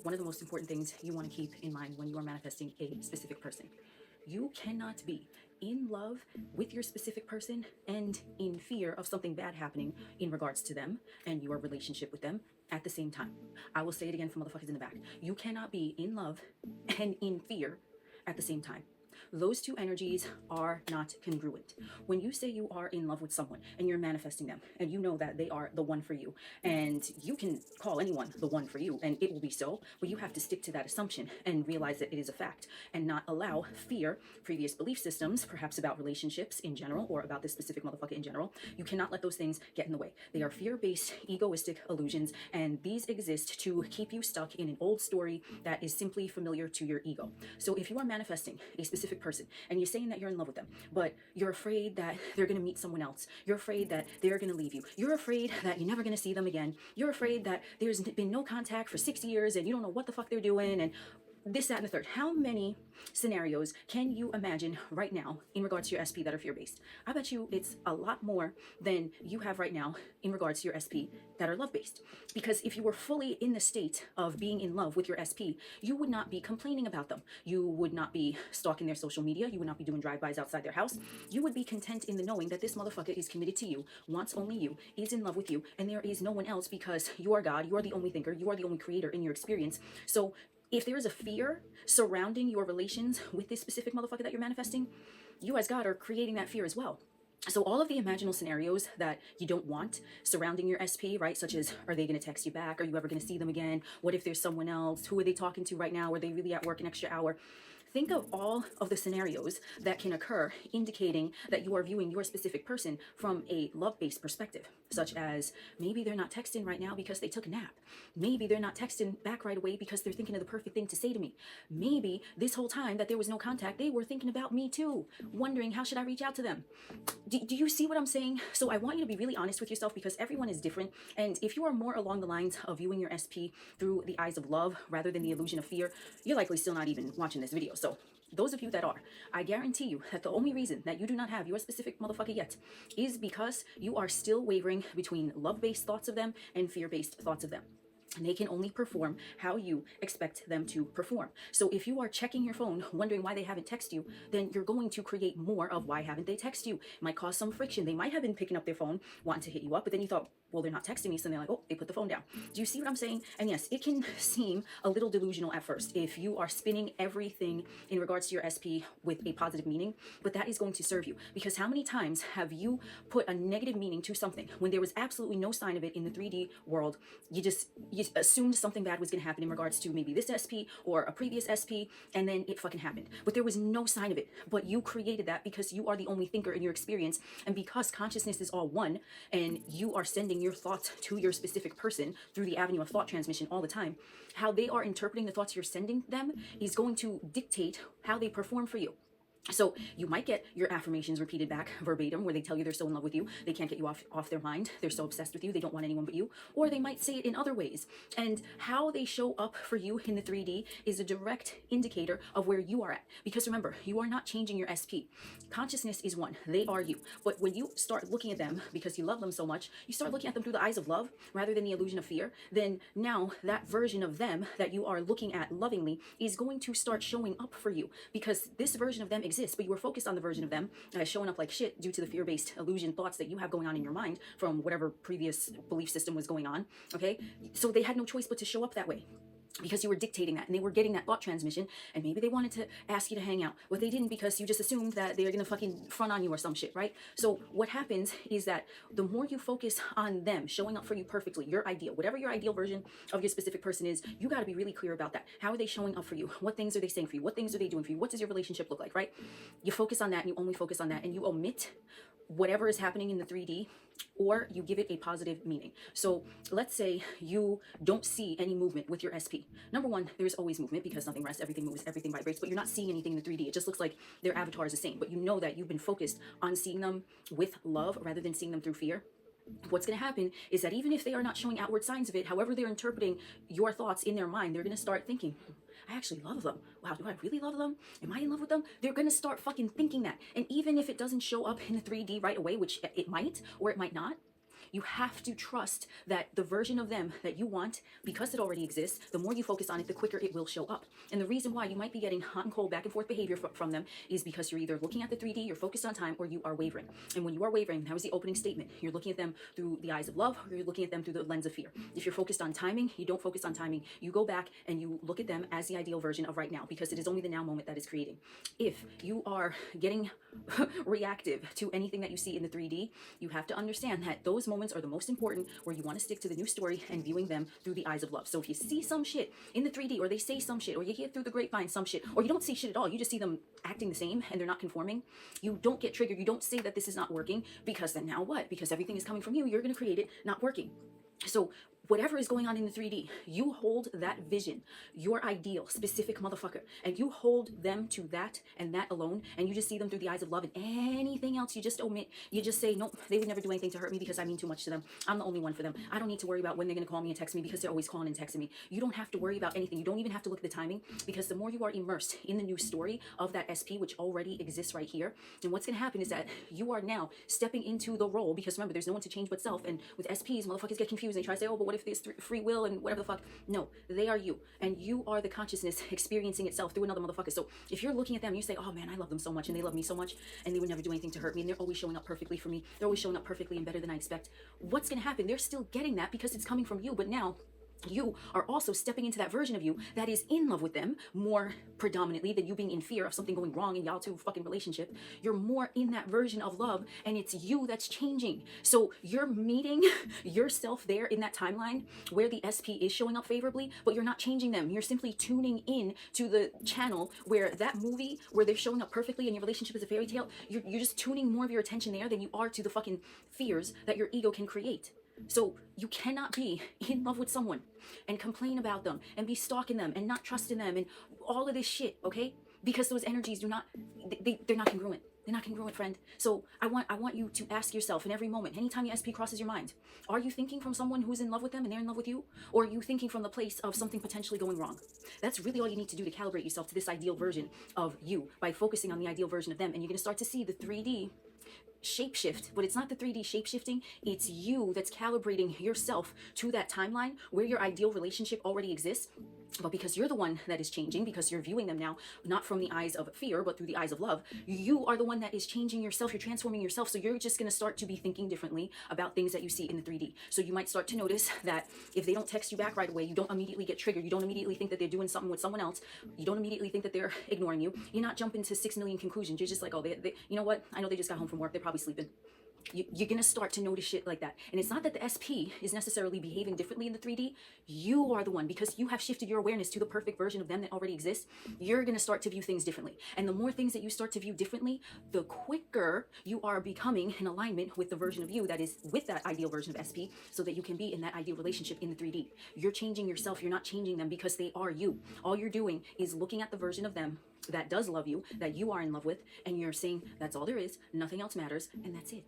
one of the most important things you want to keep in mind when you are manifesting a specific person. You cannot be in love with your specific person and in fear of something bad happening in regards to them and your relationship with them at the same time. I will say it again for motherfuckers in the back. You cannot be in love and in fear at the same time. Those two energies are not congruent. When you say you are in love with someone and you're manifesting them and you know that they are the one for you, and you can call anyone the one for you and it will be so, but you have to stick to that assumption and realize that it is a fact and not allow fear, previous belief systems, perhaps about relationships in general or about this specific motherfucker in general. You cannot let those things get in the way. They are fear-based, egoistic illusions, and these exist to keep you stuck in an old story that is simply familiar to your ego. So if you are manifesting a specific person and you're saying that you're in love with them, but you're afraid that they're going to meet someone else, you're afraid that they're going to leave you, you're afraid that you're never going to see them again, you're afraid that there's been no contact for 6 years and you don't know what the fuck they're doing, and this, that, and the third. How many scenarios can you imagine right now in regards to your SP that are fear-based? I bet you it's a lot more than you have right now in regards to your SP that are love-based. Because if you were fully in the state of being in love with your SP, you would not be complaining about them. You would not be stalking their social media. You would not be doing drive-bys outside their house. You would be content in the knowing that this motherfucker is committed to you, wants only you, is in love with you, and there is no one else because you are God, you are the only thinker, you are the only creator in your experience. So if there is a fear surrounding your relations with this specific motherfucker that you're manifesting, you as God are creating that fear as well. So all of the imaginal scenarios that you don't want surrounding your SP, right? Such as, are they going to text you back? Are you ever going to see them again? What if there's someone else? Who are they talking to right now? Are they really at work an extra hour? Think of all of the scenarios that can occur indicating that you are viewing your specific person from a love-based perspective, such as maybe they're not texting right now because they took a nap. Maybe they're not texting back right away because they're thinking of the perfect thing to say to me. Maybe this whole time that there was no contact, they were thinking about me too, wondering how should I reach out to them. Do you see what I'm saying? So I want you to be really honest with yourself because everyone is different. And if you are more along the lines of viewing your SP through the eyes of love rather than the illusion of fear, you're likely still not even watching this video. So those of you that are, I guarantee you that the only reason that you do not have your specific motherfucker yet is because you are still wavering between love-based thoughts of them and fear-based thoughts of them. And they can only perform how you expect them to perform. So if you are checking your phone, wondering why they haven't texted you, then you're going to create more of why haven't they texted you. It might cause some friction. They might have been picking up their phone, wanting to hit you up, but then you thought, well, they're not texting me, so they're like, oh, they put the phone down. Do you see what I'm saying? And yes, it can seem a little delusional at first if you are spinning everything in regards to your SP with a positive meaning, but that is going to serve you. Because how many times have you put a negative meaning to something when there was absolutely no sign of it in the 3D world? You assumed something bad was going to happen in regards to maybe this SP or a previous SP, and then it fucking happened. But there was no sign of it. But you created that because you are the only thinker in your experience, and because consciousness is all one, and you are sending your thoughts to your specific person through the avenue of thought transmission all the time, how they are interpreting the thoughts you're sending them is going to dictate how they perform for you. So you might get your affirmations repeated back verbatim where they tell you they're so in love with you, they can't get you off their mind, they're so obsessed with you, they don't want anyone but you. Or they might say it in other ways. And how they show up for you in the 3D is a direct indicator of where you are at. Because remember, you are not changing your SP. Consciousness is one. They are you. But when you start looking at them because you love them so much, you start looking at them through the eyes of love rather than the illusion of fear, then now that version of them that you are looking at lovingly is going to start showing up for you, because this version of them exists, but you were focused on the version of them showing up like shit due to the fear-based illusion thoughts that you have going on in your mind from whatever previous belief system was going on. Okay, so they had no choice but to show up that way because you were dictating that, and they were getting that thought transmission, and maybe they wanted to ask you to hang out, but they didn't because you just assumed that they're gonna fucking front on you or some shit, right? So what happens is that the more you focus on them showing up for you perfectly, your ideal, whatever your ideal version of your specific person is, you got to be really clear about that. How are they showing up for you? What things are they saying for you? What things are they doing for you? What does your relationship look like, right? You focus on that, and you only focus on that, and you omit whatever is happening in the 3D, or you give it a positive meaning. So let's say you don't see any movement with your SP. Number one, there's always movement because nothing rests, everything moves, everything vibrates, but you're not seeing anything in the 3D. It just looks like their avatar is the same, but you know that you've been focused on seeing them with love rather than seeing them through fear. What's going to happen is that even if they are not showing outward signs of it, however they're interpreting your thoughts in their mind, they're going to start thinking, I actually love them. Wow, do I really love them? Am I in love with them? They're going to start fucking thinking that. And even if it doesn't show up in the 3D right away, which it might or it might not, You have to trust that the version of them that you want, because it already exists, the more you focus on it, the quicker it will show up. And the reason why you might be getting hot and cold back and forth behavior from them is because you're either looking at the 3D, you're focused on time, or you are wavering. And when you are wavering, that was the opening statement. You're looking at them through the eyes of love, or you're looking at them through the lens of fear. If you're focused on timing, you don't focus on timing. You go back and you look at them as the ideal version of right now, because it is only the now moment that is creating. If you are getting reactive to anything that you see in the 3D, you have to understand that those moments are the most important, where you want to stick to the new story and viewing them through the eyes of love. So if you see some shit in the 3D, or they say some shit, or you hear through the grapevine some shit, or you don't see shit at all, you just see them acting the same and they're not conforming, you don't get triggered. You don't say that this is not working, because then now what? Because everything is coming from you, you're going to create it not working. So whatever is going on in the 3D, you hold that vision, your ideal, specific motherfucker, and you hold them to that and that alone, and you just see them through the eyes of love, and anything else you just omit. You just say, nope, they would never do anything to hurt me because I mean too much to them. I'm the only one for them. I don't need to worry about when they're going to call me and text me, because they're always calling and texting me. You don't have to worry about anything. You don't even have to look at the timing, because the more you are immersed in the new story of that SP, which already exists right here, then what's going to happen is that you are now stepping into the role, because remember, there's no one to change but self, and with SPs, motherfuckers get confused. They try to say, oh, but what if there's free will and whatever the fuck? No, they are you, and you are the consciousness experiencing itself through another motherfucker. So if you're looking at them and you say, oh man, I love them so much and they love me so much and they would never do anything to hurt me and they're always showing up perfectly for me, they're always showing up perfectly and better than I expect, what's going to happen? They're still getting that because it's coming from you, but now you are also stepping into that version of you that is in love with them more predominantly than you being in fear of something going wrong in y'all two fucking relationship. You're more in that version of love, and it's you that's changing. So you're meeting yourself there in that timeline where the SP is showing up favorably, but you're not changing them. You're simply tuning in to the channel where that movie, where they're showing up perfectly and your relationship is a fairy tale, you're just tuning more of your attention there than you are to the fucking fears that your ego can create. So you cannot be in love with someone and complain about them and be stalking them and not trusting them and all of this shit, okay? Because those energies they're not congruent. They're not congruent, friend. So I want you to ask yourself in every moment, anytime your SP crosses your mind, are you thinking from someone who's in love with them and they're in love with you? Or are you thinking from the place of something potentially going wrong? That's really all you need to do to calibrate yourself to this ideal version of you, by focusing on the ideal version of them. And you're going to start to see the 3D shapeshift, but it's not the 3D shapeshifting, it's you that's calibrating yourself to that timeline where your ideal relationship already exists. But because you're the one that is changing, because you're viewing them now not from the eyes of fear but through the eyes of love, you are the one that is changing yourself. You're transforming yourself. So you're just going to start to be thinking differently about things that you see in the 3D. So you might start to notice that if they don't text you back right away, you don't immediately get triggered. You don't immediately think that they're doing something with someone else. You don't immediately think that they're ignoring you. You're not jumping to 6 million conclusions. You're just like, oh, they you know what? I know they just got home from work. They're probably sleeping. You're going to start to notice shit like that. And it's not that the SP is necessarily behaving differently in the 3D. You are the one, because you have shifted your awareness to the perfect version of them that already exists. You're going to start to view things differently. And the more things that you start to view differently, the quicker you are becoming in alignment with the version of you that is with that ideal version of SP, so that you can be in that ideal relationship in the 3D. You're changing yourself. You're not changing them, because they are you. All you're doing is looking at the version of them that does love you, that you are in love with, and you're saying that's all there is, nothing else matters, and that's it.